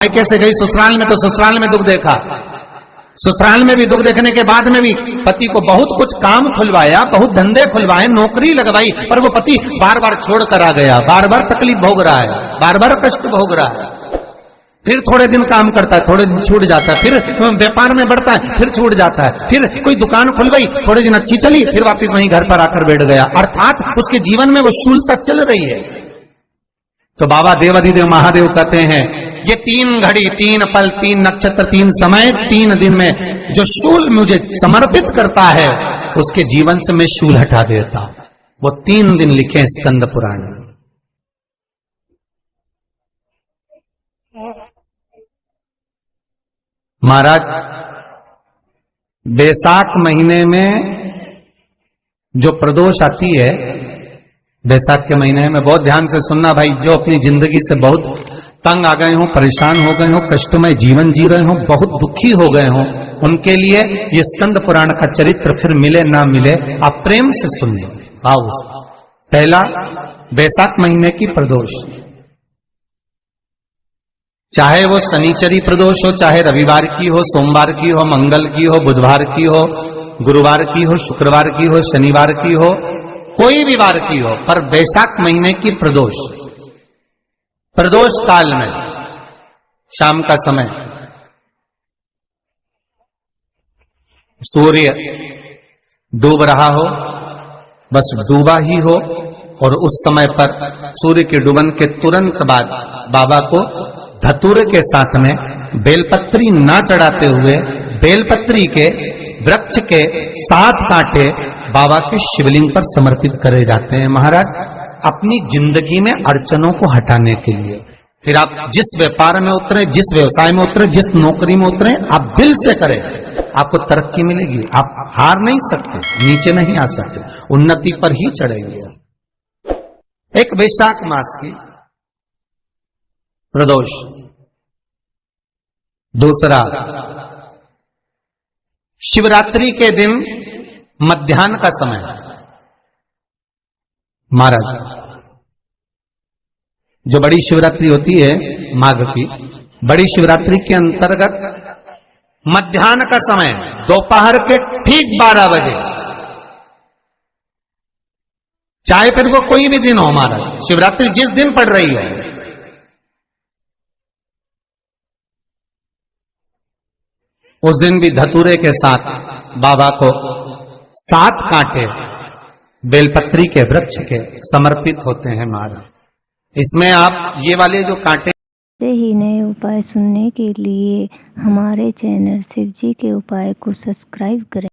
कैसे गई ससुराल में, तो ससुराल में दुख देखा। ससुराल में भी दुख देखने के बाद में भी पति को बहुत कुछ काम खुलवाया, बहुत धंधे खुलवाए, नौकरी लगवाई, पर वो पति बार बार छोड़ कर आ गया, बार बार तकलीफ भोग रहा है, बार बार कष्ट भोग रहा है। फिर थोड़े दिन काम करता है, थोड़े दिन छूट जाता है, फिर व्यापार में बढ़ता है, फिर छूट जाता है, फिर कोई दुकान खुल गई, थोड़े दिन अच्छी चली, फिर वापस वहीं घर पर आकर बैठ गया, अर्थात उसके जीवन में वो शूलता चल रही है। तो बाबा देवाधिदेव महादेव कहते हैं ये 3 घड़ी 3 पल 3 नक्षत्र 3 समय 3 दिन में जो शूल मुझे समर्पित करता है उसके जीवन से मैं शूल हटा देता हूं। वो 3 दिन लिखे स्कंद पुराण में। महाराज बैसाख महीने में जो प्रदोष आती है, बैसाख के महीने में बहुत ध्यान से सुनना भाई, जो अपनी जिंदगी से बहुत तंग आ गए हो, परेशान हो गए हो, कष्टमय जीवन जी रहे हो, बहुत दुखी हो गए हो, उनके लिए ये स्कंद पुराण का चरित्र फिर मिले ना मिले आप प्रेम से सुन लो। आओ, पहला बैसाख महीने की प्रदोष, चाहे वो शनिचरी प्रदोष हो, चाहे रविवार की हो, सोमवार की हो, मंगल की हो, बुधवार की हो, गुरुवार की हो, शुक्रवार की हो, शनिवार की हो, कोई भी वार की हो, पर बैसाख महीने की प्रदोष, प्रदोष काल में शाम का समय सूर्य डूब रहा हो, बस डूबा ही हो, और उस समय पर सूर्य के डूबन के तुरंत बाद बाबा को धतूरे के साथ में बेलपत्री ना चढ़ाते हुए बेलपत्री के वृक्ष के 7 कांटे बाबा के शिवलिंग पर समर्पित करे जाते हैं। महाराज अपनी जिंदगी में अड़चनों को हटाने के लिए, फिर आप जिस व्यापार में उतरे, जिस व्यवसाय में उतरे, जिस नौकरी में उतरे, आप दिल से करें, आपको तरक्की मिलेगी। आप हार नहीं सकते, नीचे नहीं आ सकते, उन्नति पर ही चढ़ेंगे। एक वैशाख मास की प्रदोष, दूसरा शिवरात्रि के दिन मध्याह्न का समय। महाराज जो बड़ी शिवरात्रि होती है माघ की, बड़ी शिवरात्रि के अंतर्गत मध्याह्न का समय, दोपहर के ठीक 12 बजे, चाहे फिर वो कोई भी दिन हो, महाराज शिवरात्रि जिस दिन पड़ रही है, उस दिन भी धतूरे के साथ बाबा को 7 कांटे बेलपत्री के वृक्ष के समर्पित होते हैं। महाराज इसमें आप ये वाले जो कांटे ही नए उपाय सुनने के लिए हमारे चैनल शिवजी के उपाय को सब्सक्राइब करें।